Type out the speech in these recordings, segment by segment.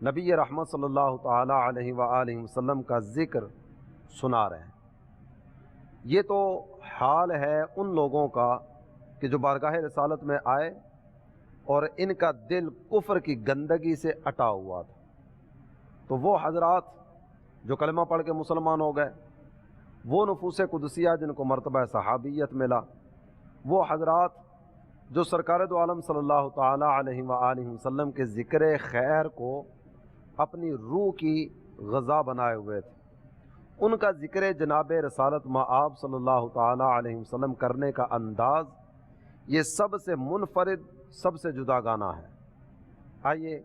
نبی رحمت صلی اللہ تعالی علیہ وآلہ وسلم کا ذکر سنا رہے ہیں۔ یہ تو حال ہے ان لوگوں کا کہ جو بارگاہ رسالت میں آئے اور ان کا دل کفر کی گندگی سے اٹا ہوا تھا۔ تو وہ حضرات جو کلمہ پڑھ کے مسلمان ہو گئے، وہ نفوس قدسیہ جن کو مرتبہ صحابیت ملا، وہ حضرات جو سرکار دو عالم صلی اللہ تعالی علیہ وآلہ وسلم کے ذکر خیر کو اپنی روح کی غذا بنائے ہوئے تھے، ان کا ذکر جناب رسالت مآب صلی اللہ تعالی علیہ وسلم کرنے کا انداز یہ سب سے منفرد، سب سے جدا گانہ ہے۔ آئیے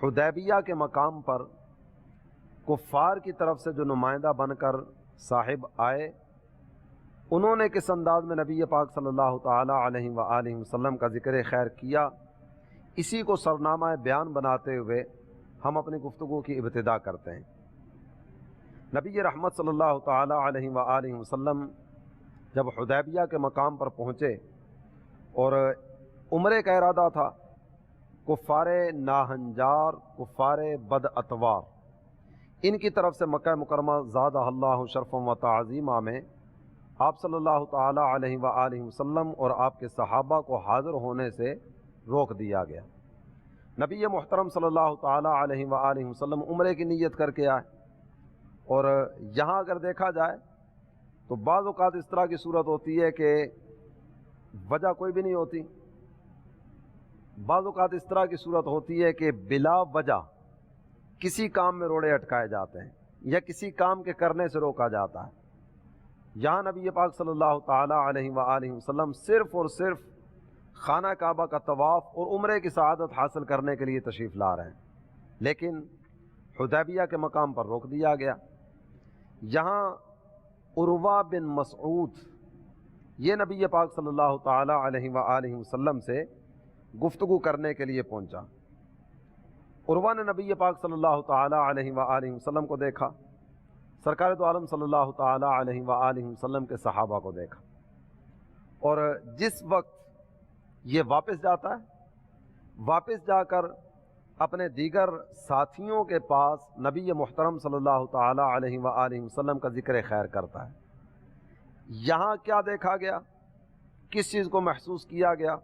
حدیبیہ کے مقام پر کفار کی طرف سے جو نمائندہ بن کر صاحب آئے، انہوں نے کس انداز میں نبی پاک صلی اللہ تعالی علیہ وآلہ وسلم کا ذکر خیر کیا، اسی کو سرنامہ بیان بناتے ہوئے ہم اپنی گفتگو کی ابتدا کرتے ہیں۔ نبی رحمت صلی اللہ تعالی علیہ وآلہ وسلم جب حدیبیہ کے مقام پر پہنچے اور عمرے کا ارادہ تھا، کفار ناہنجار، کفار بد اتوار، ان کی طرف سے مکہ مکرمہ زادہ اللہ شرفا و تعظیمہ میں آپ صلی اللہ تعالی علیہ وآلہ وسلم اور آپ کے صحابہ کو حاضر ہونے سے روک دیا گیا۔ نبی محترم صلی اللہ تعالی علیہ وآلہ وسلم عمرے کی نیت کر کے آئے، اور یہاں اگر دیکھا جائے تو بعض اوقات اس طرح کی صورت ہوتی ہے کہ وجہ کوئی بھی نہیں ہوتی، بعض اوقات اس طرح کی صورت ہوتی ہے کہ بلا وجہ کسی کام میں روڑے اٹکائے جاتے ہیں یا کسی کام کے کرنے سے روکا جاتا ہے۔ یہاں نبی پاک صلی اللہ تعالی علیہ وآلہ وسلم صرف اور صرف خانہ کعبہ کا طواف اور عمرے کی سعادت حاصل کرنے کے لیے تشریف لا رہے ہیں، لیکن حدیبیہ کے مقام پر روک دیا گیا۔ یہاں عروہ بن مسعود یہ نبی پاک صلی اللہ تعالی علیہ وآلہ وسلم سے گفتگو کرنے کے لیے پہنچا۔ عروہ نے نبی پاک صلی اللہ تعالی علیہ وآلہ وسلم کو دیکھا، سرکار دو عالم صلی اللہ تعالی علیہ وآلہ وسلم کے صحابہ کو دیکھا، اور جس وقت یہ واپس جاتا ہے، واپس جا کر اپنے دیگر ساتھیوں کے پاس نبی محترم صلی اللہ تعالی علیہ وآلہ وسلم کا ذکر خیر کرتا ہے۔ یہاں کیا دیکھا گیا، کس چیز کو محسوس کیا گیا،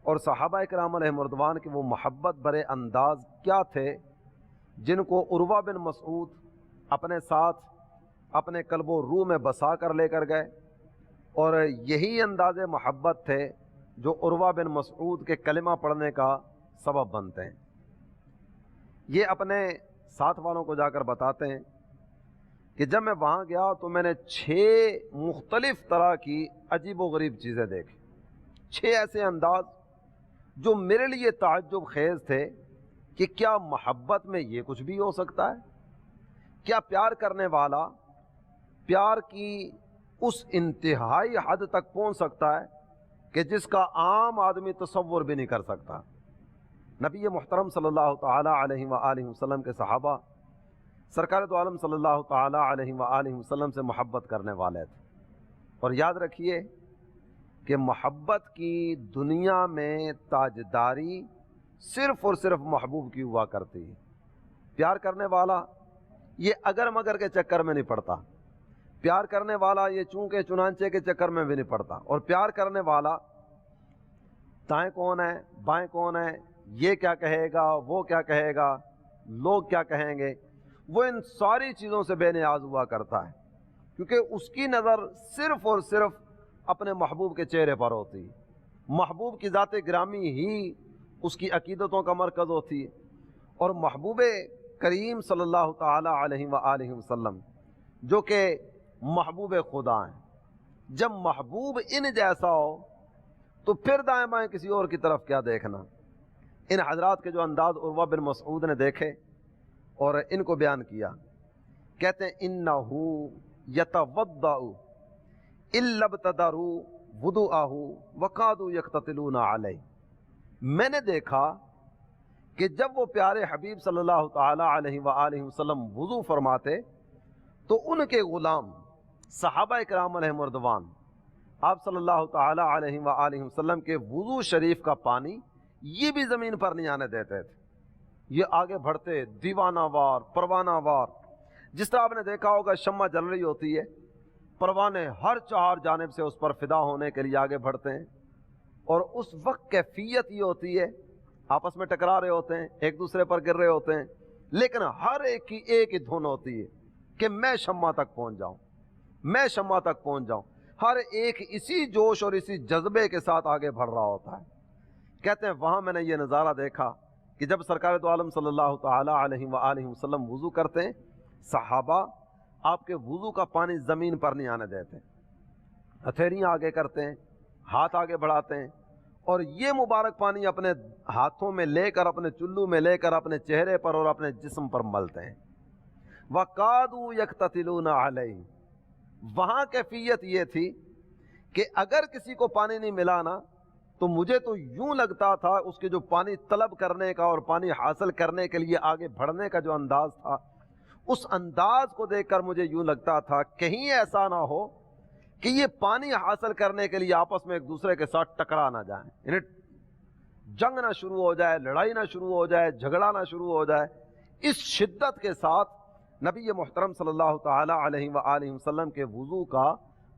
اور صحابہ کرام علیہ رضوان کے وہ محبت برے انداز کیا تھے جن کو عروہ بن مسعود اپنے ساتھ اپنے قلب و روح میں بسا کر لے کر گئے، اور یہی انداز محبت تھے جو عروہ بن مسعود کے کلمہ پڑھنے کا سبب بنتے ہیں۔ یہ اپنے ساتھ والوں کو جا کر بتاتے ہیں کہ جب میں وہاں گیا تو میں نے 6 مختلف طرح کی عجیب و غریب چیزیں دیکھی، 6 ایسے انداز جو میرے لیے تعجب خیز تھے کہ کیا محبت میں یہ کچھ بھی ہو سکتا ہے؟ کیا پیار کرنے والا پیار کی اس انتہائی حد تک پہنچ سکتا ہے کہ جس کا عام آدمی تصور بھی نہیں کر سکتا؟ نبی محترم صلی اللہ تعالی علیہ وآلہ وسلم کے صحابہ سرکار دو عالم صلی اللہ تعالی علیہ وآلہ وسلم سے محبت کرنے والے تھے، اور یاد رکھیے کہ محبت کی دنیا میں تاجداری صرف اور صرف محبوب کی ہوا کرتی ہے۔ پیار کرنے والا یہ اگر مگر کے چکر میں نہیں پڑتا، پیار کرنے والا یہ چونکہ چنانچہ کے چکر میں بھی نہیں پڑتا، اور پیار کرنے والا دائیں کون ہے، بائیں کون ہے، یہ کیا کہے گا، وہ کیا کہے گا، لوگ کیا کہیں گے، وہ ان ساری چیزوں سے بے نیاز ہوا کرتا ہے، کیونکہ اس کی نظر صرف اور صرف اپنے محبوب کے چہرے پر ہوتی ہے۔ محبوب کی ذات گرامی ہی اس کی عقیدتوں کا مرکز ہوتی ہے، اور محبوب کریم صلی اللہ تعالی علیہ وآلہ وسلم جو کہ محبوب خدا ہیں، جب محبوب ان جیسا ہو تو پھر دائیں بائیں کسی اور کی طرف کیا دیکھنا۔ ان حضرات کے جو انداز عروہ بن مسعود نے دیکھے اور ان کو بیان کیا، کہتے ہیں انہو یتوضأ الا ابتدروا وضوءہ وقعدوا یقتتلون علیہ۔ میں نے دیکھا کہ جب وہ پیارے حبیب صلی اللہ تعالی علیہ وآلہ وسلم وضو فرماتے تو ان کے غلام صحابہ کرام علیہ رضوان آپ صلی اللہ تعالی علیہ وآلہ وسلم کے وضو شریف کا پانی یہ بھی زمین پر نہیں آنے دیتے تھے، یہ آگے بڑھتے دیوانہ وار پروانہ وار، جس طرح آپ نے دیکھا ہوگا شمع جل رہی ہوتی ہے، پروانے ہر چار جانب سے اس پر فدا ہونے کے لیے آگے بڑھتے ہیں، اور اس وقت کیفیت یہ ہوتی ہے آپس میں ٹکرا رہے ہوتے ہیں، ایک دوسرے پر گر رہے ہوتے ہیں، لیکن ہر ایک کی ایک ہی دھن ہوتی ہے کہ میں شمع تک پہنچ جاؤں، میں شمع تک پہنچ جاؤں۔ ہر ایک اسی جوش اور اسی جذبے کے ساتھ آگے بڑھ رہا ہوتا ہے۔ کہتے ہیں وہاں میں نے یہ نظارہ دیکھا کہ جب سرکار دو عالم صلی اللہ تعالی علیہ وآلہ وسلم وضو کرتے ہیں، صحابہ آپ کے وضو کا پانی زمین پر نہیں آنے دیتے، ہتھیلیاں آگے کرتے ہیں، ہاتھ آگے بڑھاتے ہیں، اور یہ مبارک پانی اپنے ہاتھوں میں لے کر، اپنے چلو میں لے کر اپنے چہرے پر اور اپنے جسم پر ملتے ہیں۔ وَقَادُوا يَقْتَتِلُونَ عَلَيْهِ، وہاں کیفیت یہ تھی کہ اگر کسی کو پانی نہیں ملا نا تو مجھے تو یوں لگتا تھا اس کے جو پانی طلب کرنے کا اور پانی حاصل کرنے کے لیے آگے بڑھنے کا جو انداز تھا، اس انداز کو دیکھ کر مجھے یوں لگتا تھا کہیں ایسا نہ ہو کہ یہ پانی حاصل کرنے کے لیے آپس میں ایک دوسرے کے ساتھ ٹکرا نہ جائیں، یعنی جنگ نہ شروع ہو جائے، لڑائی نہ شروع ہو جائے، جھگڑا نہ شروع ہو جائے۔ اس شدت کے ساتھ نبی محترم صلی اللہ تعالی علیہ وآلہ وسلم کے وضو کا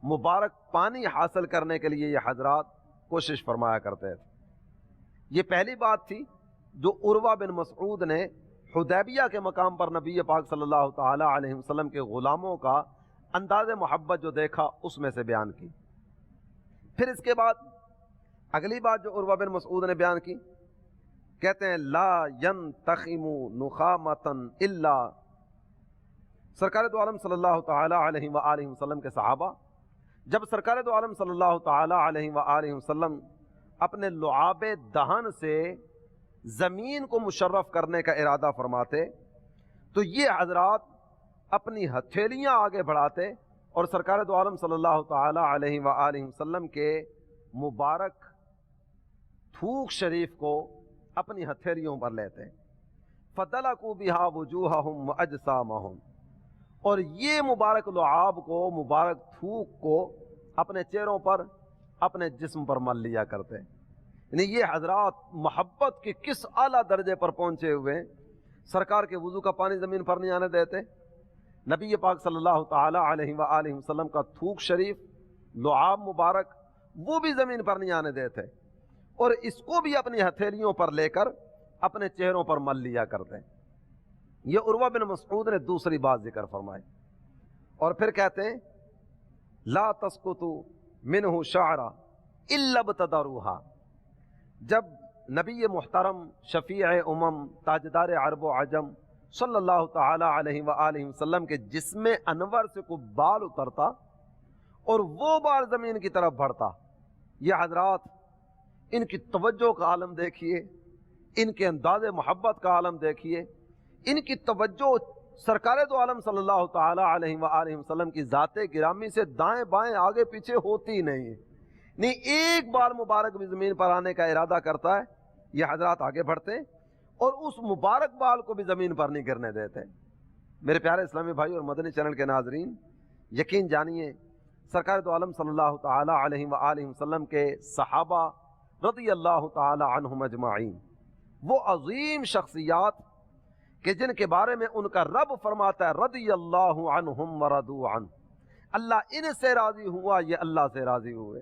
مبارک پانی حاصل کرنے کے لیے یہ حضرات کوشش فرمایا کرتے تھے۔ یہ پہلی بات تھی جو عروہ بن مسعود نے حدیبیہ کے مقام پر نبی پاک صلی اللہ تعالی علیہ وسلم کے غلاموں کا انداز محبت جو دیکھا اس میں سے بیان کی۔ پھر اس کے بعد اگلی بات جو عروہ بن مسعود نے بیان کی، کہتے ہیں لا ینتخم نخامتا الا، سرکار دو عالم صلی اللہ تعالی علیہ وآلہ وسلم کے صحابہ جب سرکار دو عالم صلی اللہ تعالی علیہ وآلہ وسلم اپنے لعاب دہن سے زمین کو مشرف کرنے کا ارادہ فرماتے تو یہ حضرات اپنی ہتھیلیاں آگے بڑھاتے اور سرکار دو عالم صلی اللہ تعالی علیہ وآلہ وسلم کے مبارک تھوک شریف کو اپنی ہتھیلیوں پر لیتے، فَدَلَقُوا بِهَا وُجُوهَهُمْ وَأَجْسَامَهُمْ، اور یہ مبارک لعاب کو، مبارک تھوک کو اپنے چہروں پر، اپنے جسم پر مل لیا کرتے۔ یعنی یہ حضرات محبت کے کس اعلیٰ درجے پر پہنچے ہوئے، سرکار کے وضو کا پانی زمین پر نہیں آنے دیتے، نبی پاک صلی اللہ تعالی علیہ وآلہ وسلم کا تھوک شریف، لعاب مبارک، وہ بھی زمین پر نہیں آنے دیتے، اور اس کو بھی اپنی ہتھیلیوں پر لے کر اپنے چہروں پر مل لیا کرتے۔ یہ عروہ بن مسعود نے دوسری بات ذکر فرمائی، اور پھر کہتے ہیں لا تسقطوا منہ شعرا الا ابتدروها، جب نبی محترم شفیع امم تاجدار عرب و عجم صلی اللہ تعالی علیہ وآلہ وسلم کے جسم انور سے کوئی بال اترتا اور وہ بال زمین کی طرف بڑھتا، یہ حضرات ان کی توجہ کا عالم دیکھیے، ان کے انداز محبت کا عالم دیکھیے، ان کی توجہ سرکار دو عالم صلی اللہ تعالی علیہ وآلہ وسلم کی ذات گرامی سے دائیں بائیں آگے پیچھے ہوتی نہیں ہے، نہیں ایک بار مبارک بھی زمین پر آنے کا ارادہ کرتا ہے، یہ حضرات آگے بڑھتے اور اس مبارک بال کو بھی زمین پر نہیں گرنے دیتے۔ میرے پیارے اسلامی بھائی اور مدنی چینل کے ناظرین، یقین جانیے سرکار دو عالم صلی اللہ تعالی علیہ وآلہ وسلم کے صحابہ رضی اللہ تعالی عنہم اجمعین، وہ عظیم شخصیات کہ جن کے بارے میں ان کا رب فرماتا ہے رضی اللہ عنہم ورضوا عنہ، اللہ ان سے راضی ہوا، یہ اللہ سے راضی ہوئے۔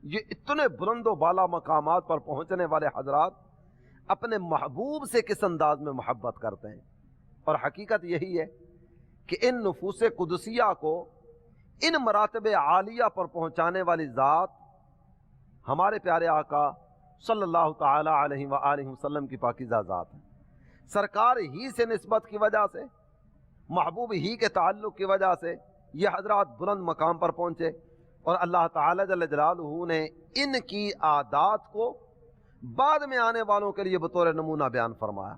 یہ اتنے بلند و بالا مقامات پر پہنچنے والے حضرات اپنے محبوب سے کس انداز میں محبت کرتے ہیں، اور حقیقت یہی ہے کہ ان نفوس قدسیہ کو ان مراتب عالیہ پر پہنچانے والی ذات ہمارے پیارے آقا صلی اللہ تعالی علیہ وآلہ وسلم کی پاکیزہ ذات ہے۔ سرکار ہی سے نسبت کی وجہ سے، محبوب ہی کے تعلق کی وجہ سے یہ حضرات بلند مقام پر پہنچے، اور اللہ تعالی جل جلالہ نے ان کی عادات کو بعد میں آنے والوں کے لیے بطور نمونہ بیان فرمایا،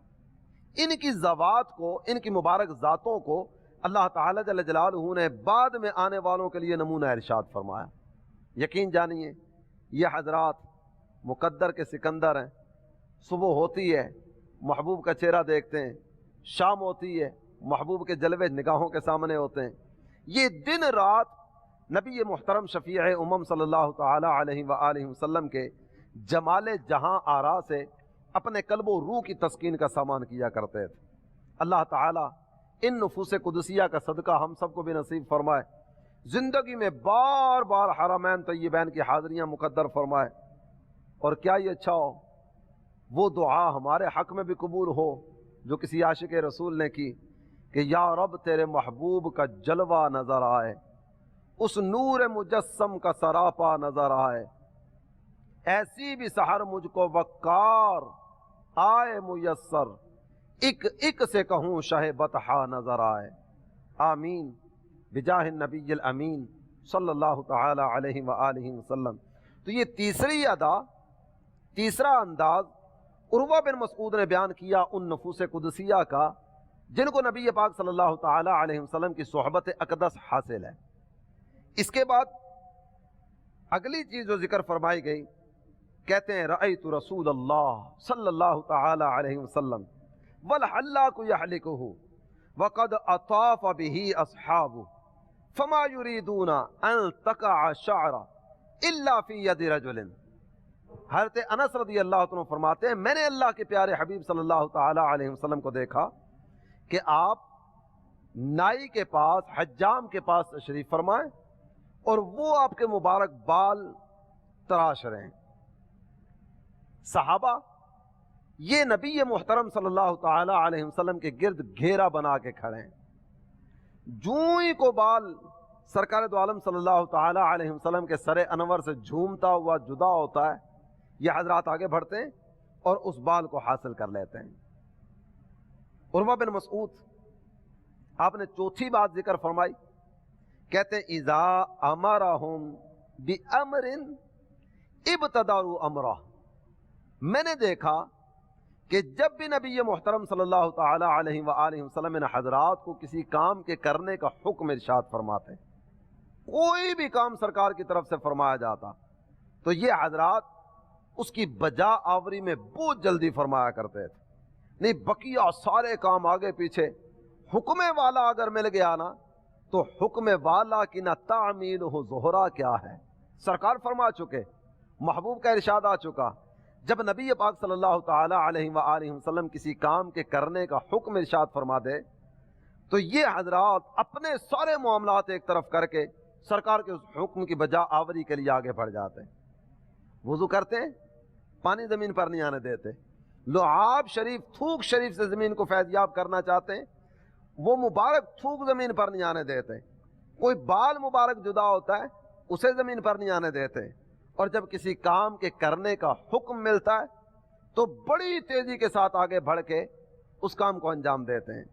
ان کی ذوات کو، ان کی مبارک ذاتوں کو اللہ تعالی جل جلالہ نے بعد میں آنے والوں کے لیے نمونہ ارشاد فرمایا۔ یقین جانیے یہ حضرات مقدر کے سکندر ہیں، صبح ہوتی ہے محبوب کا چہرہ دیکھتے ہیں، شام ہوتی ہے محبوب کے جلوے نگاہوں کے سامنے ہوتے ہیں، یہ دن رات نبی محترم شفیع امم صلی اللہ تعالی علیہ وآلہ وسلم کے جمال جہاں آرا سے اپنے قلب و روح کی تسکین کا سامان کیا کرتے تھے۔ اللہ تعالیٰ ان نفوس قدسیہ کا صدقہ ہم سب کو بھی نصیب فرمائے، زندگی میں بار بار حرمین طیبین کی حاضریاں مقدر فرمائے، اور کیا یہ اچھا ہو وہ دعا ہمارے حق میں بھی قبول ہو جو کسی عاشق رسول نے کی کہ یا رب تیرے محبوب کا جلوہ نظر آئے، اس نور مجسم کا سراپا نظر آئے، ایسی بھی سحر مجھ کو وقار آئے میسر، ایک ایک سے کہوں شہ بطحا نظر آئے، آمین بجاہ النبی الامین صلی اللہ تعالی علیہ وآلہ وسلم۔ تو یہ تیسری ادا، تیسرا انداز عروہ بن مسعود نے بیان کیا ان نفوس قدسیہ کا جن کو نبی پاک صلی اللہ تعالی علیہ وسلم کی صحبت اقدس حاصل ہے۔ اس کے بعد اگلی چیز جو ذکر فرمائی گئی، کہتے ہیں رأیت رسول اللہ صلی اللہ تعالی علیہ وسلم والحلاق یحلقہ وقد اطاف به اصحابہ فما یریدون ان تقع شعرہ الا فی ید رجل۔ حضرت انس رضی اللہ عنہ فرماتے ہیں میں نے اللہ کے پیارے حبیب صلی اللہ تعالی علیہ وسلم کو دیکھا کہ آپ نائی کے پاس، حجام کے پاس تشریف فرمائیں اور وہ آپ کے مبارک بال تراش رہے ہیں۔ صحابہ یہ نبی محترم صلی اللہ تعالی علیہ وسلم کے گرد گھیرا بنا کے کھڑے ہیں، جوں ہی کو بال سرکار دو عالم صلی اللہ تعالی علیہ وسلم کے سر انور سے جھومتا ہوا جدا ہوتا ہے، یہ حضرات آگے بڑھتے ہیں اور اس بال کو حاصل کر لیتے ہیں۔ عروہ بن مسعود آپ نے چوتھی بات ذکر فرمائی، کہتے ہیں اذا امرہم بامر ابتداروا امرہ، میں نے دیکھا کہ جب بھی نبی محترم صلی اللہ تعالی علیہ وآلہ وسلم نے حضرات کو کسی کام کے کرنے کا حکم ارشاد فرماتے، کوئی بھی کام سرکار کی طرف سے فرمایا جاتا تو یہ حضرات اس کی بجا آوری میں بہت جلدی فرمایا کرتے تھے، نہیں بقیہ سارے کام آگے پیچھے، حکم والا اگر مل گیا نا تو حکم والا کی نہ تعمیل ہو زہرا کیا ہے، سرکار فرما چکے، محبوب کا ارشاد آ چکا۔ جب نبی پاک صلی اللہ تعالی علیہ وآلہ وسلم کسی کام کے کرنے کا حکم ارشاد فرما دے تو یہ حضرات اپنے سارے معاملات ایک طرف کر کے سرکار کے اس حکم کی بجا آوری کے لیے آگے بڑھ جاتے ہیں۔ وضو کرتے ہیں، پانی زمین پر نہیں آنے دیتے، لعاب شریف تھوک شریف سے زمین کو فیضیاب کرنا چاہتے ہیں، وہ مبارک تھوک زمین پر نہیں آنے دیتے، کوئی بال مبارک جدا ہوتا ہے اسے زمین پر نہیں آنے دیتے، اور جب کسی کام کے کرنے کا حکم ملتا ہے تو بڑی تیزی کے ساتھ آگے بڑھ کے اس کام کو انجام دیتے ہیں۔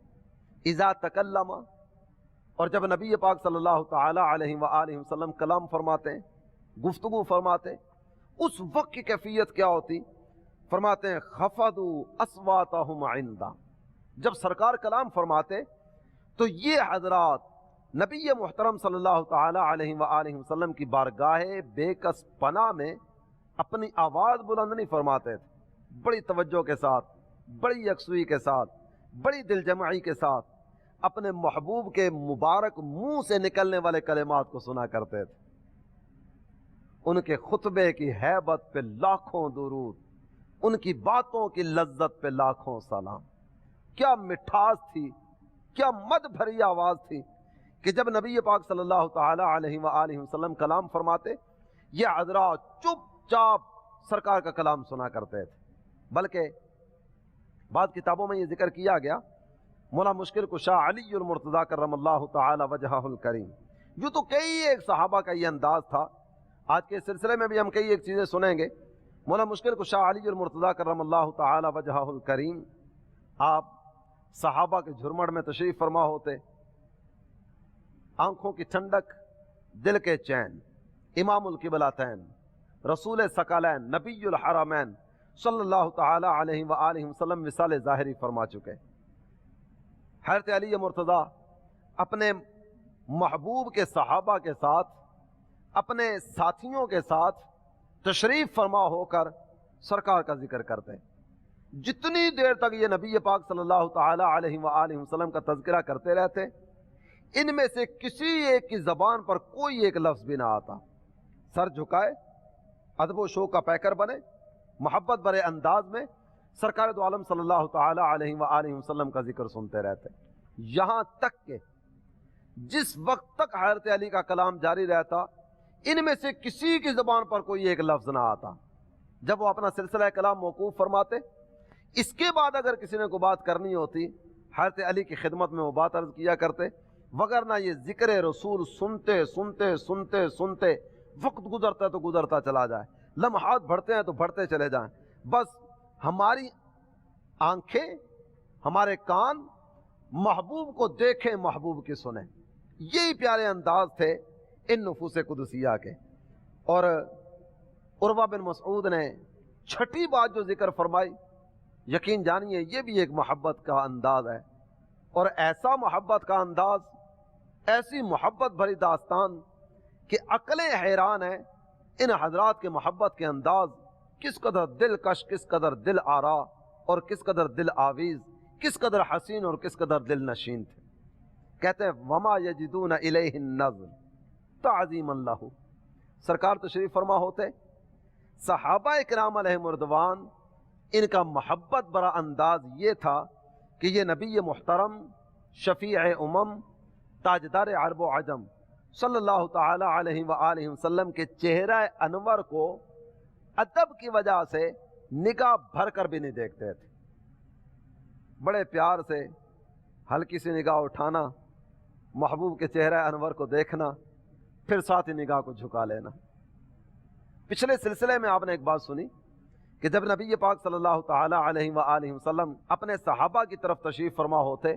اذا تکلم، اور جب نبی پاک صلی اللہ تعالی علیہ وآلہ وسلم کلام فرماتے ہیں، گفتگو فرماتے ہیں، اس وقت کی کیفیت کیا ہوتی؟ فرماتے ہیں خفضوا اصواتهم عندہ، جب سرکار کلام فرماتے تو یہ حضرات نبی محترم صلی اللہ تعالی علیہ وآلہ وسلم کی بارگاہ بے کس پناہ میں اپنی آواز بلند نہیں فرماتے تھے، بڑی توجہ کے ساتھ، بڑی یکسوئی کے ساتھ، بڑی دل جمعی کے ساتھ اپنے محبوب کے مبارک منہ سے نکلنے والے کلمات کو سنا کرتے تھے۔ ان کے خطبے کی ہیبت پہ لاکھوں درود، ان کی باتوں کی لذت پہ لاکھوں سلام۔ کیا مٹھاس تھی، کیا مد بھری آواز تھی کہ جب نبی پاک صلی اللہ تعالی علیہ وآلہ وسلم کلام فرماتے یہ حضرات چپ چاپ سرکار کا کلام سنا کرتے تھے۔ بلکہ بعض کتابوں میں یہ ذکر کیا گیا، مولا مشکل کشا علی المرتضیٰ کرم اللہ تعالی وجہہ الکریم، جو تو کئی ایک صحابہ کا یہ انداز تھا، آج کے سلسلے میں بھی ہم کئی ایک چیزیں سنیں گے۔ مولا مشکل کشا علی المرتضیٰ کرم اللہ تعالی وجہہ الکریم آپ صحابہ کے جھرمڑ میں تشریف فرما ہوتے، آنکھوں کی ٹھنڈک، دل کے چین، امام القبلتین، رسول ثقلین، نبی الحرمین صلی اللہ تعالی علیہ وآلہ وسلم وصال ظاہری فرما چکے۔ حضرت علی مرتضیٰ اپنے محبوب کے صحابہ کے ساتھ، اپنے ساتھیوں کے ساتھ تشریف فرما ہو کر سرکار کا ذکر کرتے، جتنی دیر تک یہ نبی پاک صلی اللہ تعالی علیہ وآلہ وسلم کا تذکرہ کرتے رہتے، ان میں سے کسی ایک کی زبان پر کوئی ایک لفظ بھی نہ آتا، سر جھکائے، ادب و شوق کا پیکر بنے، محبت برے انداز میں سرکار دو عالم صلی اللہ تعالی علیہ وآلہ وسلم کا ذکر سنتے رہتے، یہاں تک کہ جس وقت تک حضرت علی کا کلام جاری رہتا ان میں سے کسی کی زبان پر کوئی ایک لفظ نہ آتا۔ جب وہ اپنا سلسلہ کلام موقوف فرماتے، اس کے بعد اگر کسی نے کوئی بات کرنی ہوتی حضرت علی کی خدمت میں وہ بات عرض کیا کرتے، وگرنہ یہ ذکر رسول سنتے سنتے سنتے سنتے وقت گزرتا ہے تو گزرتا چلا جائے، لمحات بڑھتے ہیں تو بڑھتے چلے جائیں، بس ہماری آنکھیں ہمارے کان محبوب کو دیکھیں، محبوب کی سنیں۔ یہی پیارے انداز تھے ان نفوس قدسیہ کے۔ اور عروہ بن مسعود نے چھٹی بات جو ذکر فرمائی، یقین جانیے یہ بھی ایک محبت کا انداز ہے، اور ایسا محبت کا انداز، ایسی محبت بھری داستان کہ عقلیں حیران ہیں ان حضرات کے محبت کے انداز، کس قدر دلکش، کس قدر دل آرا اور کس قدر دل آویز، کس قدر حسین اور کس قدر دل نشین تھے۔ کہتے ہیں وما یجدون الیہ النظر تعظیما لہ، سرکار تشریف فرما ہوتے، صحابہ کرام علیہم رضوان ان کا محبت برا انداز یہ تھا کہ یہ نبی محترم، شفیع امم، تاجدار عرب و عجم صلی اللہ تعالی علیہ وآلہ وسلم کے چہرہ انور کو ادب کی وجہ سے نگاہ بھر کر بھی نہیں دیکھتے تھے، بڑے پیار سے ہلکی سی نگاہ اٹھانا، محبوب کے چہرہ انور کو دیکھنا، پھر ساتھ ہی نگاہ کو جھکا لینا۔ پچھلے سلسلے میں آپ نے ایک بات سنی کہ جب نبی پاک صلی اللہ تعالی علیہ وآلہ وسلم اپنے صحابہ کی طرف تشریف فرما ہوتے،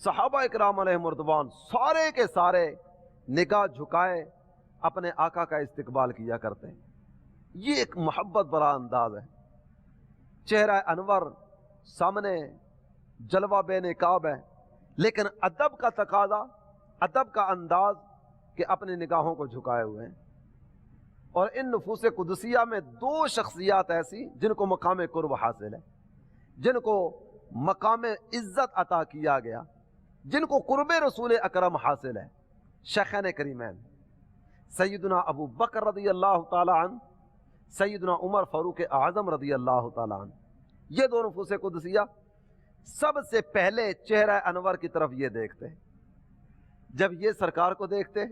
صحابہ اکرام علیہم رضوان سارے کے سارے نگاہ جھکائے اپنے آقا کا استقبال کیا کرتے ہیں۔ یہ ایک محبت بڑا انداز ہے، چہرہ انور سامنے، جلوہ بے نقاب ہے، لیکن ادب کا تقاضا، ادب کا انداز کہ اپنی نگاہوں کو جھکائے ہوئے ہیں۔ اور ان نفوس قدسیہ میں دو شخصیات ایسی جن کو مقام قرب حاصل ہے، جن کو مقام عزت عطا کیا گیا، جن کو قرب رسول اکرم حاصل ہے، شیخین کریمین سیدنا ابو بکر رضی اللہ تعالی عنہ، سیدنا عمر فاروق اعظم رضی اللہ تعالی عنہ۔ یہ دو نفوس قدسیہ سب سے پہلے چہرہ انور کی طرف یہ دیکھتے ہیں، جب یہ سرکار کو دیکھتے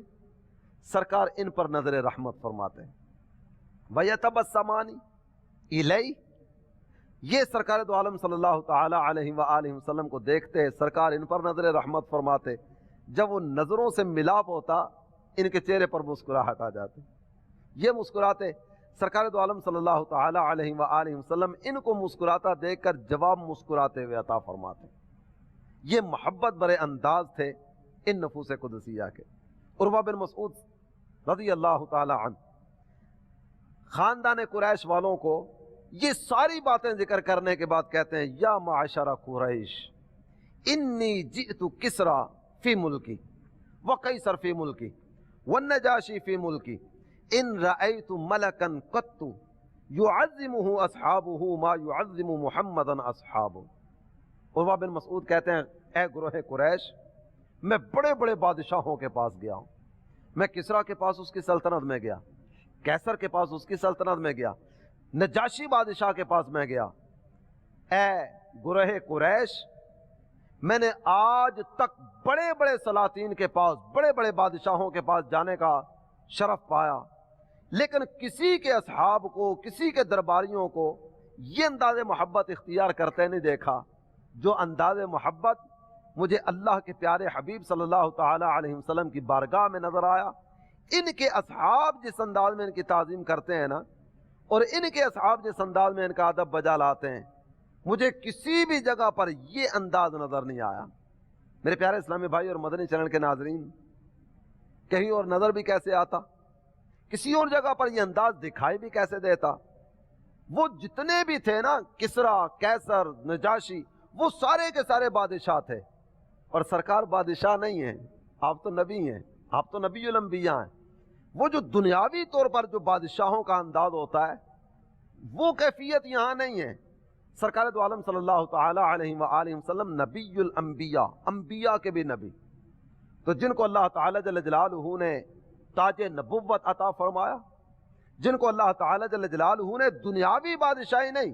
سرکار ان پر نظر رحمت فرماتے ہیں۔ وَيَتَبَسَّمَانِ إِلَيْهِ، یہ سرکار دو عالم صلی اللہ تعالی علیہ وآلہ وسلم کو دیکھتے، سرکار ان پر نظر رحمت فرماتے، جب وہ نظروں سے ملاپ ہوتا ان کے چہرے پر مسکراہٹ آ جاتی، یہ مسکراتے، سرکار دو عالم صلی اللہ تعالی علیہ وآلہ وسلم ان کو مسکراتا دیکھ کر جواب مسکراتے ہوئے عطا فرماتے۔ یہ محبت برے انداز تھے ان نفوس قدسیہ کے۔ عروہ بن مسعود رضی اللہ تعالی عنہ خاندان قریش والوں کو یہ ساری باتیں ذکر کرنے کے بعد کہتے ہیں یا معاشر قریش انی جئت کسرا فی ملکی وقیصر فی ملکی والنجاشی فی ملکی ان رأیت ملکا قط یعظمہ اصحابہ ما یعظم محمدا اصحابہ۔ عروہ بن مسعود کہتے ہیں اے گروہ قریش، میں بڑے بڑے بادشاہوں کے پاس گیا ہوں، میں کسرا کے پاس اس کی سلطنت میں گیا، کیسر کے پاس اس کی سلطنت میں گیا، نجاشی بادشاہ کے پاس میں گیا۔ اے گروہ قریش، میں نے آج تک بڑے بڑے سلاطین کے پاس، بڑے بڑے بادشاہوں کے پاس جانے کا شرف پایا، لیکن کسی کے اصحاب کو، کسی کے درباریوں کو یہ انداز محبت اختیار کرتے نہیں دیکھا جو انداز محبت مجھے اللہ کے پیارے حبیب صلی اللہ تعالی علیہ وسلم کی بارگاہ میں نظر آیا۔ ان کے اصحاب جس انداز میں ان کی تعظیم کرتے ہیں نا، اور ان کے اصحاب جس انداز میں ان کا ادب بجا لاتے ہیں، مجھے کسی بھی جگہ پر یہ انداز نظر نہیں آیا۔ میرے پیارے اسلامی بھائی اور مدنی چینل کے ناظرین، کہیں اور نظر بھی کیسے آتا، کسی اور جگہ پر یہ انداز دکھائی بھی کیسے دیتا۔ وہ جتنے بھی تھے نا، کسرا، کیسر، نجاشی، وہ سارے کے سارے بادشاہ تھے، اور سرکار بادشاہ نہیں ہیں، آپ تو نبی ہیں، آپ تو نبی الانبیاء ہیں۔ وہ جو دنیاوی طور پر جو بادشاہوں کا انداز ہوتا ہے، وہ کیفیت یہاں نہیں ہے۔ سرکار دو عالم صلی اللہ تعالی علیہ وآلہ وسلم نبی الانبیاء، انبیاء کے بھی نبی، تو جن کو اللہ تعالی جل جلالہ نے تاج نبوت عطا فرمایا، جن کو اللہ تعالی جل جلالہ نے دنیاوی بادشاہی نہیں،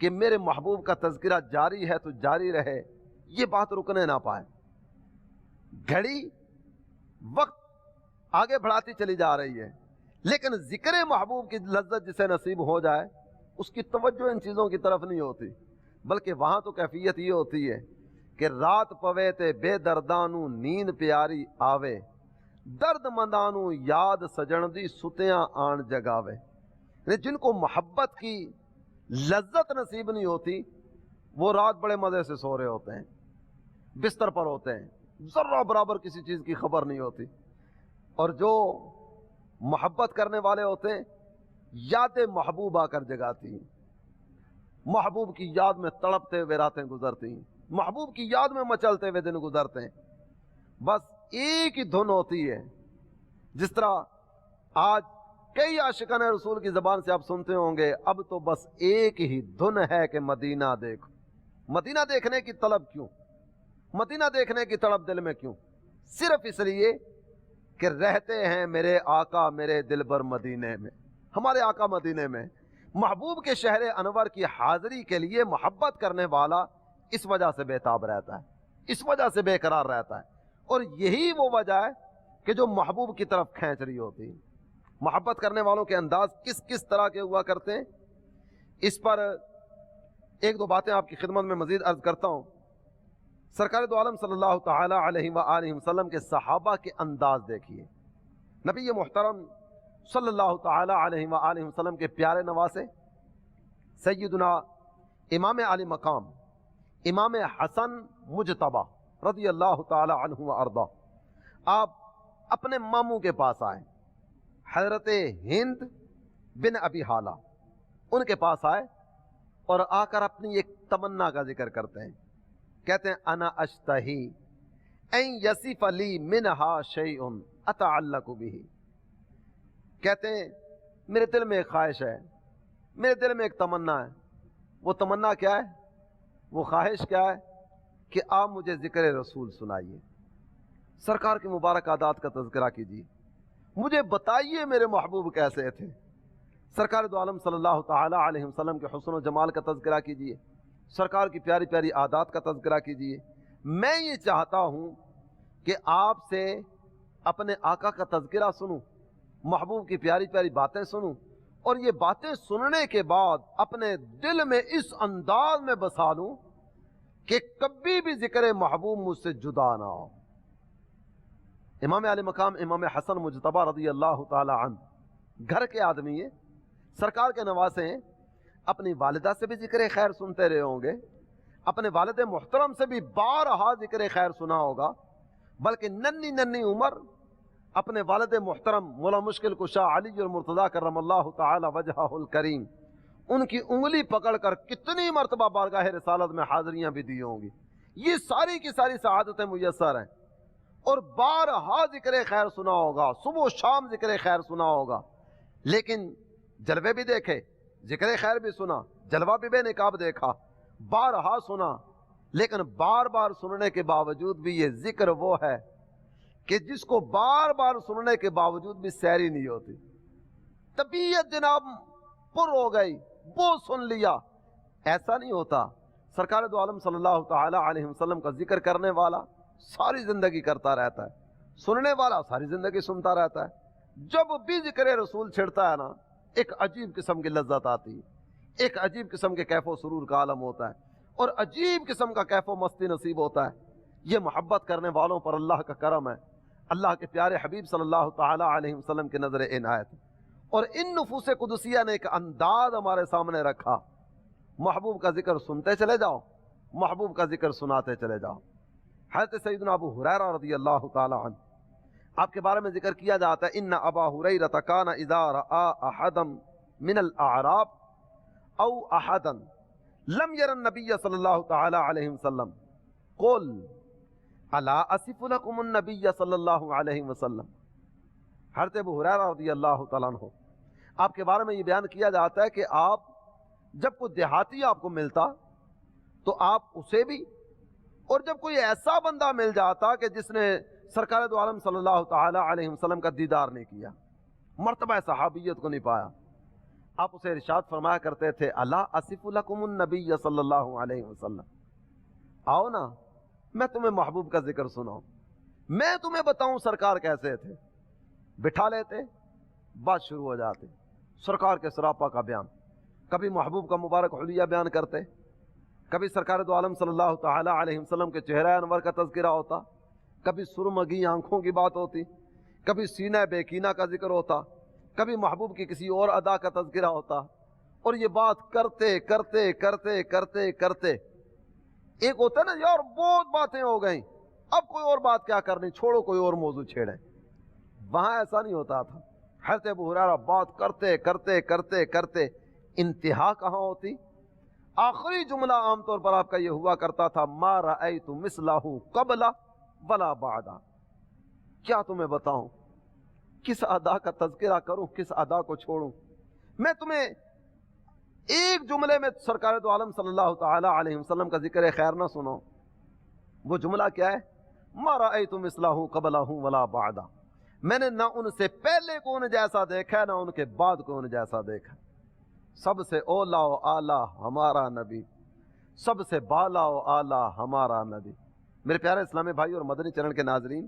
کہ میرے محبوب کا تذکرہ جاری ہے تو جاری رہے، یہ بات رکنے نہ پائے۔ گھڑی وقت آگے بڑھاتی چلی جا رہی ہے، لیکن ذکر محبوب کی لذت جسے نصیب ہو جائے اس کی توجہ ان چیزوں کی طرف نہیں ہوتی، بلکہ وہاں تو کیفیت یہ ہوتی ہے کہ رات پوے تے بے دردانو نیند پیاری آوے، درد مندانو یاد سجن دی ستیاں آن جگاوے۔ یعنی جن کو محبت کی لذت نصیب نہیں ہوتی وہ رات بڑے مزے سے سو رہے ہوتے ہیں، بستر پر ہوتے ہیں، ذرہ برابر کسی چیز کی خبر نہیں ہوتی، اور جو محبت کرنے والے ہوتے ہیں یاد محبوب آ کر جگاتی ہیں، محبوب کی یاد میں تڑپتے ہوئے راتیں گزرتی ہیں، محبوب کی یاد میں مچلتے ہوئے دن گزرتے ہیں۔ بس ایک ہی دھن ہوتی ہے، جس طرح آج کئی عاشقان رسول کی زبان سے آپ سنتے ہوں گے، اب تو بس ایک ہی دھن ہے کہ مدینہ دیکھو۔ مدینہ دیکھنے کی طلب کیوں؟ مدینہ دیکھنے کی طلب دل میں کیوں؟ صرف اس لیے کہ رہتے ہیں میرے آقا میرے دلبر مدینے میں، ہمارے آقا مدینے میں۔ محبوب کے شہر انور کی حاضری کے لیے محبت کرنے والا اس وجہ سے بےتاب رہتا ہے، اس وجہ سے بے قرار رہتا ہے، اور یہی وہ وجہ ہے کہ جو محبوب کی طرف کھینچ رہی ہوتی ہے۔ محبت کرنے والوں کے انداز کس کس طرح کے ہوا کرتے ہیں، اس پر ایک دو باتیں آپ کی خدمت میں مزید عرض کرتا ہوں۔ سرکار دو عالم صلی اللہ تعالی علیہ وآلہ وسلم کے صحابہ کے انداز دیکھیے۔ نبی محترم صلی اللہ تعالی علیہ وآلہ وسلم کے پیارے نواسے سیدنا امام علی مقام امام حسن مجتبی رضی اللہ تعالی عنہ وارضا، آپ اپنے ماموں کے پاس آئے، حضرت ہند بن ابی حالہ ان کے پاس آئے اور آ کر اپنی ایک تمنا کا ذکر کرتے ہیں۔ کہتے ہیں انا اشتہی ان یصف لی منہا شیء اتعلق بہ، کہتے ہیں میرے دل میں ایک خواہش ہے، میرے دل میں ایک تمنا ہے۔ وہ تمنا کیا ہے؟ وہ خواہش کیا ہے؟ کہ آپ مجھے ذکر رسول سنائیے، سرکار کے مبارک عادات کا تذکرہ کیجیے، مجھے بتائیے میرے محبوب کیسے تھے، سرکار دو عالم صلی اللہ تعالی علیہ وسلم کے حسن و جمال کا تذکرہ کیجیے، سرکار کی پیاری پیاری عادات کا تذکرہ کیجیے۔ میں یہ چاہتا ہوں کہ آپ سے اپنے آقا کا تذکرہ سنوں، محبوب کی پیاری پیاری باتیں سنوں، اور یہ باتیں سننے کے بعد اپنے دل میں اس انداز میں بسا لوں کہ کبھی بھی ذکر محبوب مجھ سے جدا نہ ہو۔ امام علی مقام امام حسن مجتبی رضی اللہ تعالی عنہ گھر کے آدمی ہیں، سرکار کے نواسے ہیں، اپنی والدہ سے بھی ذکر خیر سنتے رہے ہوں گے، اپنے والد محترم سے بھی بارہا ذکر خیر سنا ہوگا، بلکہ ننی ننی عمر اپنے والد محترم مولا مشکل کشا علی المرتضیٰ کرم اللہ تعالی وجہہ الکریم ان کی انگلی پکڑ کر کتنی مرتبہ بارگاہ رسالت میں حاضریاں بھی دی ہوں گی۔ یہ ساری کی ساری سعادتیں میسر ہیں، اور بارہا ذکر خیر سنا ہوگا، صبح و شام ذکر خیر سنا ہوگا، لیکن جلوے بھی دیکھے، ذکر خیر بھی سنا، جلوہ بھی بے نقاب دیکھا، بارہا سنا، لیکن بار بار سننے کے باوجود بھی یہ ذکر وہ ہے کہ جس کو بار بار سننے کے باوجود بھی سیری نہیں ہوتی۔ طبیعت جناب پر ہو گئی، وہ سن لیا، ایسا نہیں ہوتا۔ سرکار دو عالم صلی اللہ تعالی علیہ وسلم کا ذکر کرنے والا ساری زندگی کرتا رہتا ہے، سننے والا ساری زندگی سنتا رہتا ہے۔ جب بھی ذکر رسول چھڑتا ہے نا، ایک عجیب قسم کی لذت آتی ہے، ایک عجیب قسم کے کیف و سرور کا عالم ہوتا ہے، اور عجیب قسم کا کیف و مستی نصیب ہوتا ہے۔ یہ محبت کرنے والوں پر اللہ کا کرم ہے، اللہ کے پیارے حبیب صلی اللہ تعالی علیہ وسلم کی نظر عنایت، اور ان نفوس قدسیہ نے ایک انداز ہمارے سامنے رکھا، محبوب کا ذکر سنتے چلے جاؤ، محبوب کا ذکر سناتے چلے جاؤ۔ حضرت سیدنا ابو ہریرہ رضی اللہ تعالی عنہ، آپ کے بارے میں ذکر کیا جاتا ہے، ان ابا ہریرہ کان اذا رأى احدا من الاعراب او احدا لم یر النبی صلی اللہ تعالی علیہ وسلم قل الا اصف لکم النبی صلی اللہ علیہ وسلم۔ حضرت ابو ہریرہ رضی اللہ تعالیٰ عنہ، آپ کے بارے میں یہ بیان کیا جاتا ہے کہ آپ جب کوئی دیہاتی آپ کو ملتا تو آپ اسے بھی، اور جب کوئی ایسا بندہ مل جاتا کہ جس نے سرکار دو عالم صلی اللہ تعالی علیہ وسلم کا دیدار نہیں کیا، مرتبہ صحابیت کو نہیں پایا، آپ اسے ارشاد فرمایا کرتے تھے الا اصف لکم النبی صلی اللہ علیہ وسلم، آؤ نا میں تمہیں محبوب کا ذکر سناؤں، میں تمہیں بتاؤں سرکار کیسے تھے۔ بٹھا لیتے، بات شروع ہو جاتی، سرکار کے سراپا کا بیان، کبھی محبوب کا مبارک حلیہ بیان کرتے، کبھی سرکار دو عالم صلی اللہ تعالی علیہ وسلم کے چہرہ انور کا تذکرہ ہوتا، کبھی سرمگی آنکھوں کی بات ہوتی، کبھی سینہ بیکینہ کا ذکر ہوتا، کبھی محبوب کی کسی اور ادا کا تذکرہ ہوتا، اور یہ بات کرتے کرتے کرتے کرتے کرتے ایک ہوتا ہے نا یار بہت باتیں ہو گئیں، اب کوئی اور بات کیا کرنی، چھوڑو کوئی اور موضوع چھیڑیں۔ وہاں ایسا نہیں ہوتا تھا۔ حضرت ابو ہریرہ بات کرتے کرتے کرتے کرتے انتہا کہاں ہوتی؟ آخری جملہ عام طور پر آپ کا یہ ہوا کرتا تھا ما رأیت مثلہ قبل ولا بعد۔ کیا تمہیں بتاؤں، کس ادا کا تذکرہ کروں، کس ادا کو چھوڑوں؟ میں تمہیں ایک جملے میں سرکار دو عالم صلی اللہ تعالی علیہ وسلم کا ذکر خیر نہ سنو۔ وہ جملہ کیا ہے؟ ما رأیت مثلہ قبلہ ولا بعد۔ میں نے نہ ان سے پہلے کو ان جیسا دیکھا، نہ ان کے بعد کو ان جیسا دیکھا۔ سب سے اولا و اعلیٰ ہمارا نبی، سب سے بالا و اعلیٰ ہمارا نبی۔ میرے پیارے اسلامی بھائی اور مدنی چینل کے ناظرین،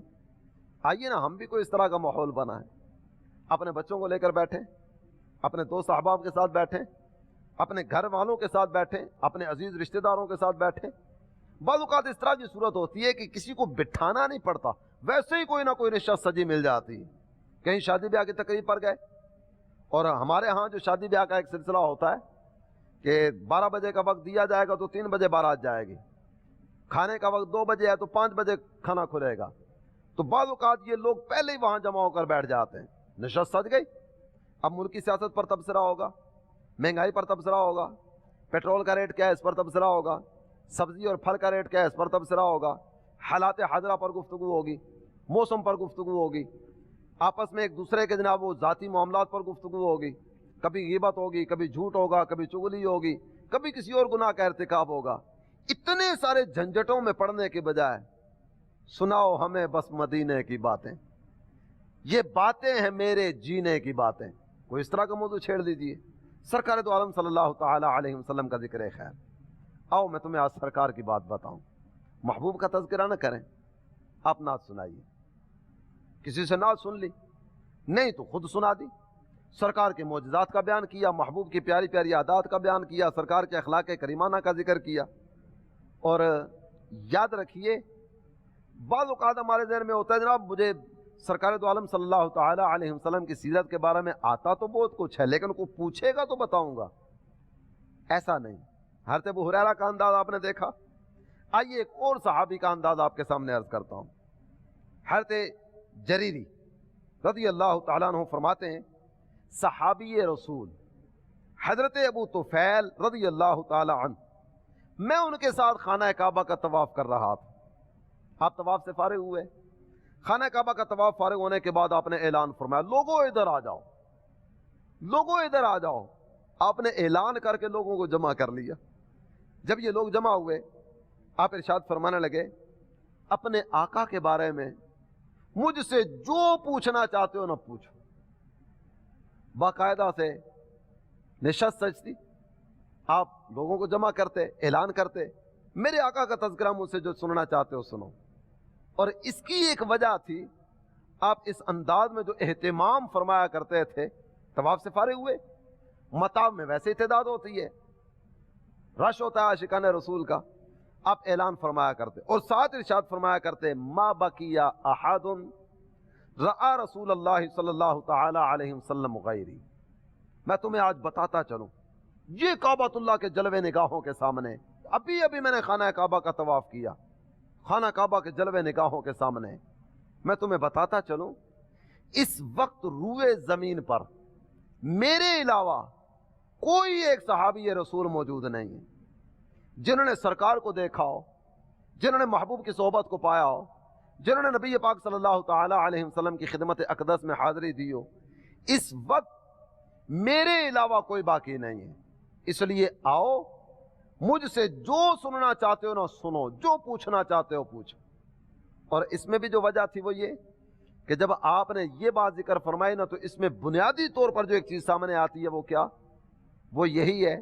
آئیے نا ہم بھی کوئی اس طرح کا ماحول بنائیں، اپنے بچوں کو لے کر بیٹھیں، اپنے دوست احباب کے ساتھ بیٹھیں، اپنے گھر والوں کے ساتھ بیٹھیں، اپنے عزیز رشتہ داروں کے ساتھ بیٹھیں۔ بعض اوقات اس طرح کی صورت ہوتی ہے کہ کسی کو بٹھانا نہیں پڑتا، ویسے ہی کوئی نہ کوئی نشست سجی مل جاتی ہے۔ کہیں شادی بیاہ کی تقریب پر گئے، اور ہمارے ہاں جو شادی بیاہ کا ایک سلسلہ ہوتا ہے کہ 12 بجے کا وقت دیا جائے گا تو 3 بجے بارات جائے گی، کھانے کا وقت 2 بجے ہے تو 5 بجے کھانا کھلے گا۔ تو بعض اوقات یہ لوگ پہلے ہی وہاں جمع ہو کر بیٹھ جاتے ہیں، نشست سج گئی۔ اب ملکی سیاست پر تبصرہ ہوگا، مہنگائی پر تبصرہ ہوگا، پیٹرول کا ریٹ کیا ہے اس پر تبصرہ ہوگا، سبزی اور پھل کا ریٹ کیا ہے اس پر تبصرہ ہوگا، حالات حاضرہ پر گفتگو ہوگی، موسم پر گفتگو ہوگی، آپس میں ایک دوسرے کے جناب وہ ذاتی معاملات پر گفتگو ہوگی، کبھی غیبت ہوگی، کبھی جھوٹ ہوگا، کبھی چغلی ہوگی، کبھی کسی اور گناہ کا ارتکاب ہوگا۔ اتنے سارے جھنجھٹوں میں پڑنے کے بجائے سناؤ ہمیں بس مدینے کی باتیں، یہ باتیں ہیں میرے جینے کی باتیں۔ کوئی اس طرح کا موضوع چھیڑ دیجئے، سرکار دو عالم صلی اللہ تعالی علیہ وسلم کا ذکر خیر۔ آؤ میں تمہیں آج سرکار کی بات بتاؤں، محبوب کا تذکرہ نہ کریں، آپ نعت سنائیے۔ کسی سے نعت سن لی نہیں تو خود سنا دی، سرکار کے معجزات کا بیان کیا، محبوب کی پیاری پیاری عادات کا بیان کیا، سرکار کے اخلاق کریمانہ کا ذکر کیا۔ اور یاد رکھیے بعض اوقات ہمارے ذہن میں ہوتا ہے جناب مجھے سرکار دو عالم صلی اللہ تعالی علیہ وسلم کی سیرت کے بارے میں آتا تو بہت کچھ ہے لیکن کوئی پوچھے گا تو بتاؤں گا، ایسا نہیں۔ حضرت ابو ہریرہ کا انداز آپ نے دیکھا، آئیے ایک اور صحابی کا انداز آپ کے سامنے عرض کرتا ہوں۔ حضرت جریری رضی اللہ تعالیٰ عنہ فرماتے ہیں صحابی رسول حضرت ابو طفیل رضی اللہ تعالیٰ عنہ، میں ان کے ساتھ خانہ کعبہ کا طواف کر رہا تھا۔ آپ طواف سے فارغ ہوئے، خانہ کعبہ کا طواف فارغ ہونے کے بعد آپ نے اعلان فرمایا لوگوں ادھر آ جاؤ، لوگوں ادھر آ جاؤ۔ آپ نے اعلان کر کے لوگوں کو جمع کر لیا۔ جب یہ لوگ جمع ہوئے آپ ارشاد فرمانے لگے اپنے آقا کے بارے میں مجھ سے جو پوچھنا چاہتے ہو نہ پوچھو۔ باقاعدہ سے نشست سجتی آپ لوگوں کو جمع کرتے، اعلان کرتے میرے آقا کا تذکرہ مجھ سے جو سننا چاہتے ہو سنو۔ اور اس کی ایک وجہ تھی آپ اس انداز میں جو اہتمام فرمایا کرتے تھے۔ طواف سے فارغ ہوئے، مطاف میں ویسے تعداد ہوتی ہے، رش ہوتا ہے عاشقان رسول کا، آپ اعلان فرمایا کرتے اور ساتھ ارشاد فرمایا کرتے ما بقی احد رأى رسول اللہ صلی اللہ تعالی علیہ وسلم غیری۔ میں تمہیں آج بتاتا چلوں یہ کعبۃ اللہ کے جلوے نگاہوں کے سامنے، ابھی ابھی میں نے خانہ کعبہ کا طواف کیا، خانہ کعبہ کے جلوے نگاہوں کے سامنے میں تمہیں بتاتا چلوں اس وقت روئے زمین پر میرے علاوہ کوئی ایک صحابی رسول موجود نہیں ہے جنہوں نے سرکار کو دیکھا ہو، جنہوں نے محبوب کی صحبت کو پایا ہو، جنہوں نے نبی پاک صلی اللہ تعالی علیہ وسلم کی خدمت اقدس میں حاضری دی ہو۔ اس وقت میرے علاوہ کوئی باقی نہیں ہے، اس لیے آؤ مجھ سے جو سننا چاہتے ہو نہ سنو، جو پوچھنا چاہتے ہو پوچھو۔ اور اس میں بھی جو وجہ تھی وہ یہ کہ جب آپ نے یہ بات ذکر فرمائی نا تو اس میں بنیادی طور پر جو ایک چیز سامنے آتی ہے وہ کیا وہ یہی ہے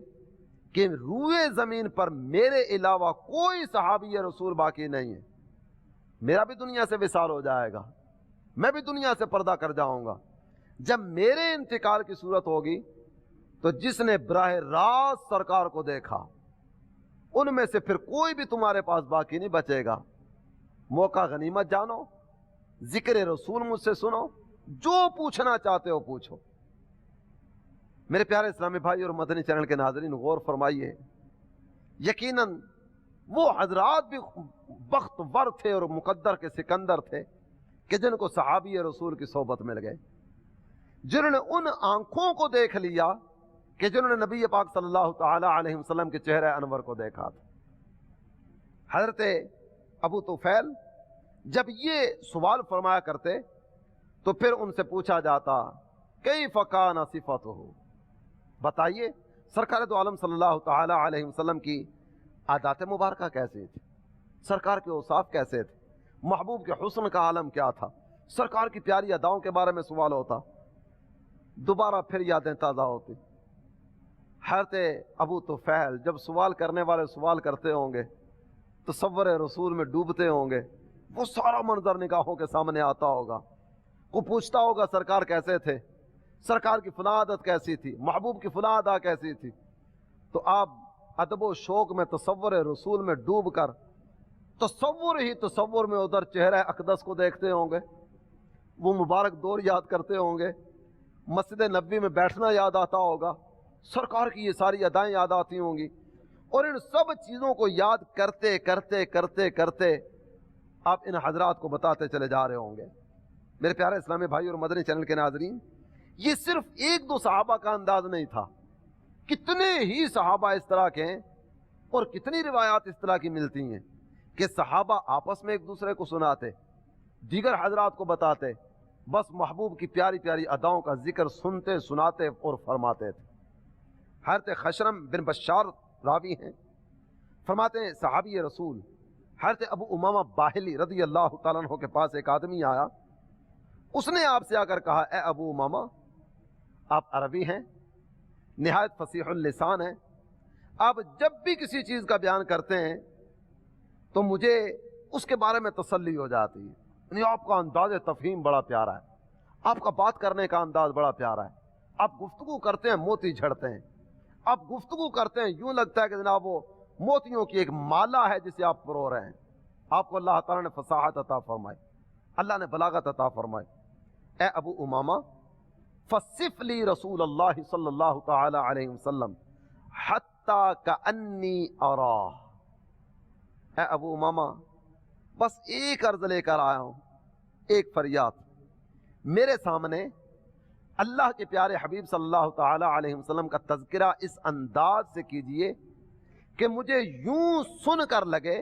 کہ روئے زمین پر میرے علاوہ کوئی صحابی رسول باقی نہیں ہے. میرا بھی دنیا سے وصال ہو جائے گا, میں بھی دنیا سے پردہ کر جاؤں گا. جب میرے انتقال کی صورت ہوگی تو جس نے براہ راست سرکار کو دیکھا ان میں سے پھر کوئی بھی تمہارے پاس باقی نہیں بچے گا. موقع غنیمت جانو, ذکر رسول مجھ سے سنو, جو پوچھنا چاہتے ہو پوچھو. میرے پیارے اسلامی بھائی اور مدنی چینل کے ناظرین, غور فرمائیے, یقیناً وہ حضرات بھی بخت ور تھے اور مقدر کے سکندر تھے کہ جن کو صحابی رسول کی صحبت مل گئے, جنہوں نے ان آنکھوں کو دیکھ لیا کہ جنہوں نے نبی پاک صلی اللہ تعالی علیہ وسلم کے چہرے انور کو دیکھا تھا. حضرت ابو طفیل جب یہ سوال فرمایا کرتے تو پھر ان سے پوچھا جاتا کیف کان صفاتہ, بتائیے سرکار دو عالم صلی اللہ تعالی علیہ وسلم کی عادات مبارکہ کیسی تھی, سرکار کے اوصاف کیسے تھے, محبوب کے حسن کا عالم کیا تھا. سرکار کی پیاری اداؤں کے بارے میں سوال ہوتا, دوبارہ پھر یادیں تازہ ہوتی. حضرت ابو طفیل جب سوال کرنے والے سوال کرتے ہوں گے, تصور رسول میں ڈوبتے ہوں گے, وہ سارا منظر نگاہوں کے سامنے آتا ہوگا. وہ پوچھتا ہوگا سرکار کیسے تھے, سرکار کی فلاں عادت کیسی تھی, محبوب کی فلاں ادا کیسی تھی. تو آپ ادب و شوق میں تصور رسول میں ڈوب کر تصور ہی تصور میں ادھر چہرہ اقدس کو دیکھتے ہوں گے, وہ مبارک دور یاد کرتے ہوں گے, مسجد نبوی میں بیٹھنا یاد آتا ہوگا, سرکار کی یہ ساری ادائیں یاد آتی ہوں گی, اور ان سب چیزوں کو یاد کرتے کرتے کرتے کرتے آپ ان حضرات کو بتاتے چلے جا رہے ہوں گے. میرے پیارے اسلامی بھائی اور مدنی چینل کے ناظرین, یہ صرف ایک دو صحابہ کا انداز نہیں تھا, کتنے ہی صحابہ اس طرح کے ہیں اور کتنی روایات اس طرح کی ملتی ہیں کہ صحابہ آپس میں ایک دوسرے کو سناتے, دیگر حضرات کو بتاتے, بس محبوب کی پیاری پیاری اداؤں کا ذکر سنتے سناتے اور فرماتے تھے. حضرت خشرم بن بشار راوی ہیں, فرماتے ہیں صحابی رسول حضرت ابو امامہ باہلی رضی اللہ تعالیٰ عنہ کے پاس ایک آدمی آیا, اس نے آپ سے آ کر کہا اے ابو امامہ, آپ عربی ہیں, نہایت فصیح اللسان ہیں, آپ جب بھی کسی چیز کا بیان کرتے ہیں تو مجھے اس کے بارے میں تسلی ہو جاتی ہے. یعنی آپ کا انداز تفہیم بڑا پیارا ہے, آپ کا بات کرنے کا انداز بڑا پیارا ہے, آپ گفتگو کرتے ہیں موتی جھڑتے ہیں, آپ گفتگو کرتے ہیں یوں لگتا ہے کہ جناب وہ موتیوں کی ایک مالا ہے جسے آپ پرو رہے ہیں. آپ کو اللہ تعالیٰ نے فصاحت عطا فرمائی, اللہ نے بلاغت عطا فرمائی. اے ابو امامہ فصف لی رسول اللہ صلی اللہ تعالی علیہ وسلم حتی کانی اراہ. اے ابو امامہ بس ایک عرض لے کر آیا ہوں, ایک فریاد, میرے سامنے اللہ کے پیارے حبیب صلی اللہ تعالی علیہ وسلم کا تذکرہ اس انداز سے کیجئے کہ مجھے یوں سن کر لگے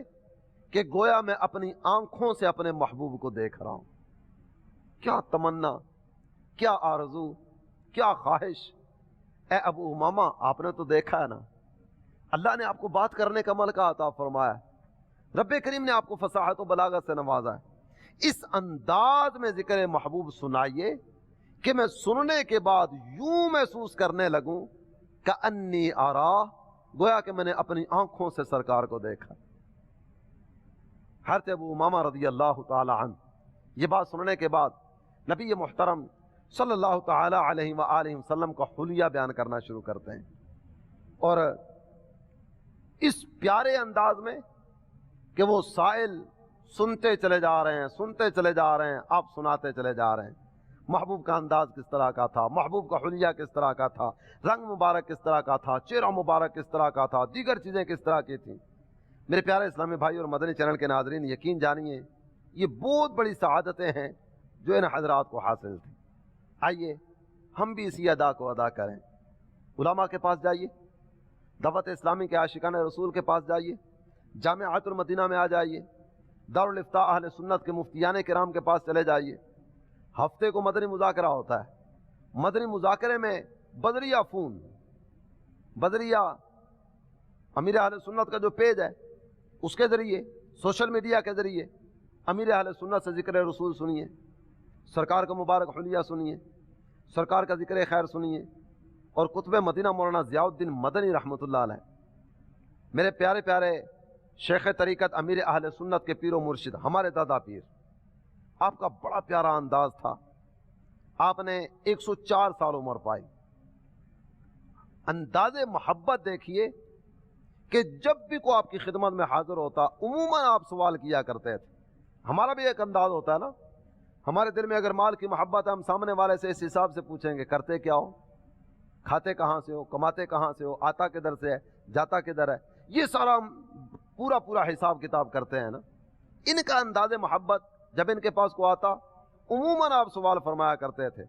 کہ گویا میں اپنی آنکھوں سے اپنے محبوب کو دیکھ رہا ہوں. کیا تمنا, کیا آرزو, کیا خواہش. اے ابو امامہ آپ نے تو دیکھا ہے نا, اللہ نے آپ کو بات کرنے کا ملکہ عطا فرمایا, رب کریم نے آپ کو فصاحت و بلاغت سے نوازا ہے. اس انداز میں ذکر محبوب سنائیے کہ میں سننے کے بعد یوں محسوس کرنے لگوں کأنی آراہ, گویا کہ میں نے اپنی آنکھوں سے سرکار کو دیکھا. حضرت ابو امامہ رضی اللہ تعالی عنہ یہ بات سننے کے بعد نبی محترم صلی اللہ تعالی علیہ وآلہ وسلم کا حلیہ بیان کرنا شروع کرتے ہیں, اور اس پیارے انداز میں کہ وہ سائل سنتے چلے جا رہے ہیں, سنتے چلے جا رہے ہیں, آپ سناتے چلے جا رہے ہیں. محبوب کا انداز کس طرح کا تھا, محبوب کا حلیہ کس طرح کا تھا, رنگ مبارک کس طرح کا تھا, چہرہ مبارک کس طرح کا تھا, دیگر چیزیں کس طرح کی تھیں. میرے پیارے اسلامی بھائی اور مدنی چینل کے ناظرین, یقین جانیے یہ بہت بڑی سعادتیں ہیں جو ان حضرات کو حاصل تھیں. آئیے ہم بھی اسی ادا کو ادا کریں. علماء کے پاس جائیے, دعوت اسلامی کے عاشقان رسول کے پاس جائیے, جامعۃ المدینہ میں آ جائیے, دارالافتاء اہل سنت کے مفتیان کرام کے پاس چلے جائیے. ہفتے کو مدنی مذاکرہ ہوتا ہے. مدنی مذاکرے میں بدریہ فون, بدریہ امیر اہل سنت کا جو پیج ہے اس کے ذریعے, سوشل میڈیا کے ذریعے امیر اہل سنت سے ذکر رسول سنیے, سرکار کا مبارک حلیہ سنیے, سرکار کا ذکر خیر سنیے, اور قطب مدینہ مولانا ضیاء الدین مدنی رحمۃ اللہ علیہ، میرے پیارے پیارے شیخ طریقت امیر اہل سنت کے پیر و مرشد ہمارے دادا پیر، آپ کا بڑا پیارا انداز تھا. آپ نے 104 سال عمر پائی. انداز محبت دیکھیے کہ جب بھی کوئی آپ کی خدمت میں حاضر ہوتا عموماً آپ سوال کیا کرتے تھے. ہمارا بھی ایک انداز ہوتا ہے نا، ہمارے دل میں اگر مال کی محبت ہے ہم سامنے والے سے اس حساب سے پوچھیں گے کرتے کیا ہو، کھاتے کہاں سے ہو، کماتے کہاں سے ہو، آتا کدھر سے ہے، جاتا کدھر ہے. یہ سارا ہم پورا حساب کتاب کرتے ہیں نا. ان کا انداز محبت جب ان کے پاس کو آتا عموماً آپ سوال فرمایا کرتے تھے.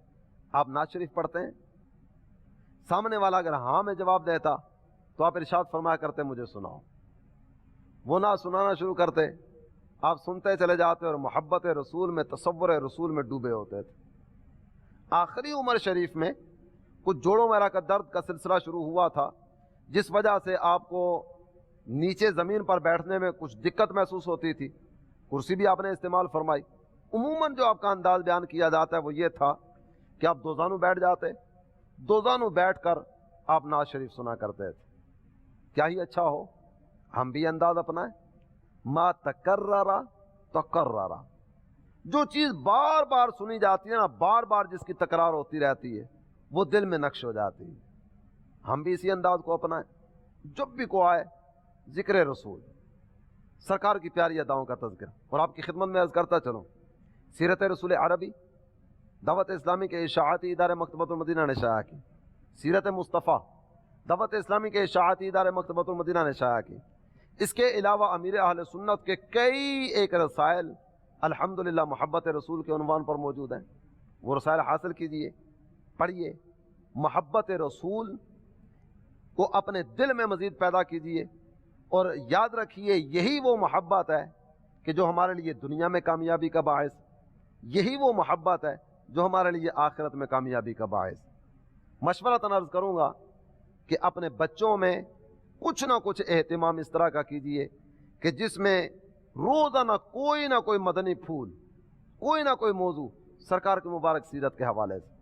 آپ نعت شریف پڑھتے ہیں، سامنے والا اگر ہاں میں جواب دیتا تو آپ ارشاد فرمایا کرتے مجھے سناؤ. وہ نعت سنانا شروع کرتے، آپ سنتے چلے جاتے اور محبت رسول میں، تصور رسول میں ڈوبے ہوتے تھے. آخری عمر شریف میں کچھ جوڑوں وغیرہ کا درد کا سلسلہ شروع ہوا تھا، جس وجہ سے آپ کو نیچے زمین پر بیٹھنے میں کچھ دقت محسوس ہوتی تھی. کرسی بھی آپ نے استعمال فرمائی. عموماً جو آپ کا انداز بیان کیا جاتا ہے وہ یہ تھا کہ آپ دوزانو بیٹھ جاتے، دوزانو بیٹھ کر آپ نعت شریف سنا کرتے تھے. کیا ہی اچھا ہو ہم بھی انداز اپنائیں. ما تکررا تکررا، جو چیز بار بار سنی جاتی ہے نا، بار بار جس کی تکرار ہوتی رہتی ہے وہ دل میں نقش ہو جاتی ہے. ہم بھی اسی انداز کو اپنائیں. جب بھی کو آئے ذکر رسول، سرکار کی پیاری اداؤں کا تذکرہ. اور آپ کی خدمت میں عرض کرتا چلوں، سیرت رسول عربی دعوت اسلامی کے اشاعتی ادارے مکتبۃ المدینہ نے شائع کی. سیرت مصطفیٰ دعوت اسلامی کے اشاعتی ادارے مکتبۃ المدینہ نے شائع کی. اس کے علاوہ امیر اہل سنت کے کئی ایک رسائل الحمدللہ محبت رسول کے عنوان پر موجود ہیں. وہ رسائل حاصل کیجئے، پڑھیے، محبت رسول کو اپنے دل میں مزید پیدا کیجئے. اور یاد رکھیے یہی وہ محبت ہے کہ جو ہمارے لیے دنیا میں کامیابی کا باعث، یہی وہ محبت ہے جو ہمارے لیے آخرت میں کامیابی کا باعث. مشورہ عرض کروں گا کہ اپنے بچوں میں کچھ نہ کچھ اہتمام اس طرح کا کیجئے کہ جس میں روزانہ کوئی نہ کوئی مدنی پھول، کوئی نہ کوئی موضوع سرکار کی مبارک سیرت کے حوالے سے،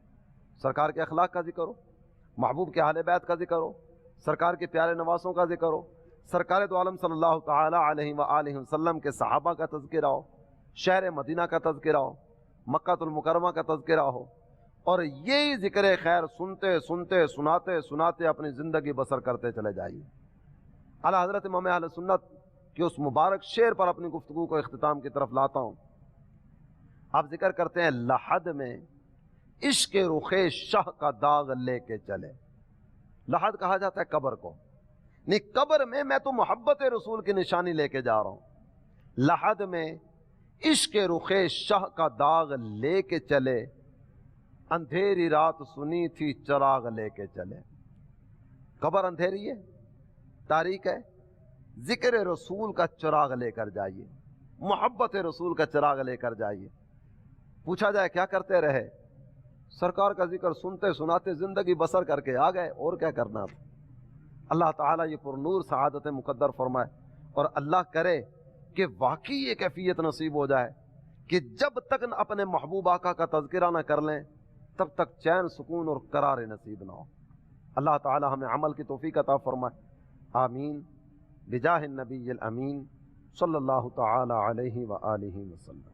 سرکار کے اخلاق کا ذکر ہو، محبوب کے اہل بیت کا ذکر ہو، سرکار کے پیارے نواسوں کا ذکر ہو، سرکار دو عالم صلی اللہ تعالی علیہ وآلہ وسلم کے صحابہ کا تذکرہ ہو، شہر مدینہ کا تذکرہ ہو، مکہ المکرمہ کا تذکرہ ہو. اور یہی ذکر خیر سنتے سنتے سناتے سناتے اپنی زندگی بسر کرتے چلے جائیے. اعلیٰ حضرت امام اہل سنت کے اس مبارک شعر پر اپنی گفتگو کو اختتام کی طرف لاتا ہوں. آپ ذکر کرتے ہیں لحد میں عشق رخ شاہ کا داغ لے کے چلے. لحد کہا جاتا ہے قبر کو، نہیں قبر میں تو محبت رسول کی نشانی لے کے جا رہا ہوں. لحد میں عشق رخ شاہ کا داغ لے کے چلے، اندھیری رات سنی تھی چراغ لے کے چلے. قبر اندھیری ہے، تاریک ہے، ذکر رسول کا چراغ لے کر جائیے، محبت رسول کا چراغ لے کر جائیے. پوچھا جائے کیا کرتے رہے، سرکار کا ذکر سنتے سناتے زندگی بسر کر کے آ گئے، اور کیا کرنا تھا. اللہ تعالیٰ یہ پر نور سعادت مقدر فرمائے، اور اللہ کرے کہ واقعی یہ کیفیت نصیب ہو جائے کہ جب تک اپنے محبوب آقا کا تذکرہ نہ کر لیں تب تک چین سکون اور قرار نصیب نہ ہو. اللہ تعالیٰ ہمیں عمل کی توفیق عطا فرمائے. آمین بجاہ النبی الامین صلی اللہ تعالی علیہ وآلہ وسلم.